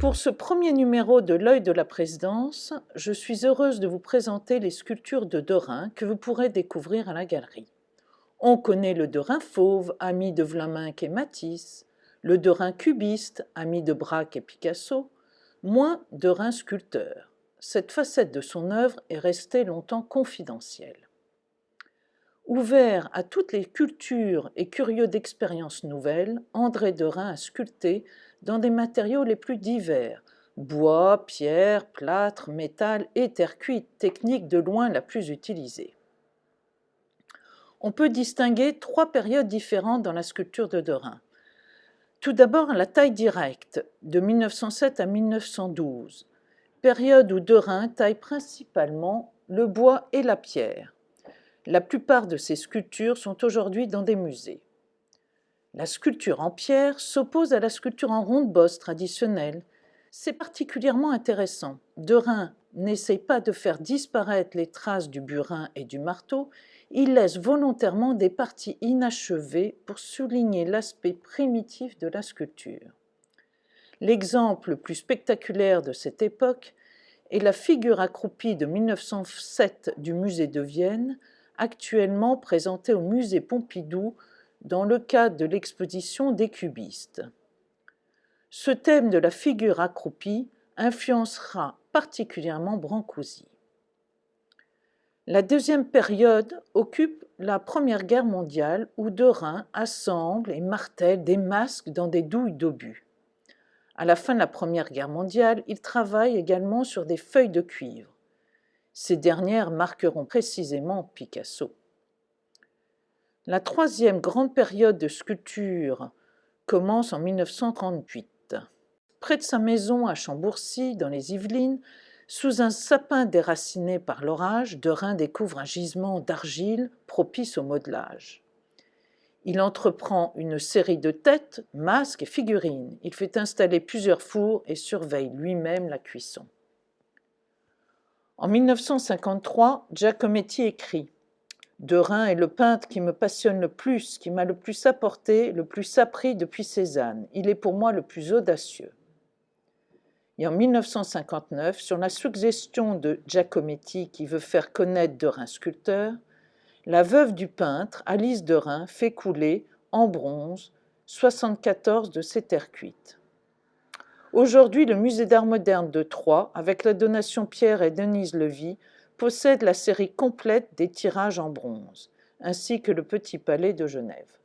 Pour ce premier numéro de L'œil de la présidence, je suis heureuse de vous présenter les sculptures de Derain que vous pourrez découvrir à la galerie. On connaît le Derain fauve, ami de Vlaminck et Matisse, le Derain cubiste, ami de Braque et Picasso, moins Derain sculpteur. Cette facette de son œuvre est restée longtemps confidentielle. Ouvert à toutes les cultures et curieux d'expériences nouvelles, André Derain a sculpté dans des matériaux les plus divers, bois, pierre, plâtre, métal et terre cuite, technique de loin la plus utilisée. On peut distinguer trois périodes différentes dans la sculpture de Derain. Tout d'abord, la taille directe, de 1907 à 1912, période où Derain taille principalement le bois et la pierre. La plupart de ces sculptures sont aujourd'hui dans des musées. La sculpture en pierre s'oppose à la sculpture en ronde-bosse traditionnelle. C'est particulièrement intéressant. Derain n'essaye pas de faire disparaître les traces du burin et du marteau, il laisse volontairement des parties inachevées pour souligner l'aspect primitif de la sculpture. L'exemple le plus spectaculaire de cette époque est la figure accroupie de 1907 du musée de Vienne, actuellement présentée au musée Pompidou dans le cadre de l'exposition des cubistes. Ce thème de la figure accroupie influencera particulièrement Brancusi. La deuxième période occupe la Première Guerre mondiale où Derain assemble et martèle des masques dans des douilles d'obus. À la fin de la Première Guerre mondiale, il travaille également sur des feuilles de cuivre. Ces dernières marqueront précisément Picasso. La troisième grande période de sculpture commence en 1938. Près de sa maison à Chambourcy, dans les Yvelines, sous un sapin déraciné par l'orage, Derain découvre un gisement d'argile propice au modelage. Il entreprend une série de têtes, masques et figurines. Il fait installer plusieurs fours et surveille lui-même la cuisson. En 1953, Giacometti écrit « Derain est le peintre qui me passionne le plus, qui m'a le plus apporté, le plus appris depuis Cézanne. Il est pour moi le plus audacieux. » Et en 1959, sur la suggestion de Giacometti qui veut faire connaître Derain sculpteur, la veuve du peintre, Alice Derain, fait couler, en bronze, 74 de ses terres cuites. Aujourd'hui, le musée d'art moderne de Troyes, avec la donation Pierre et Denise Levy, possède la série complète des tirages en bronze, ainsi que le Petit Palais de Genève.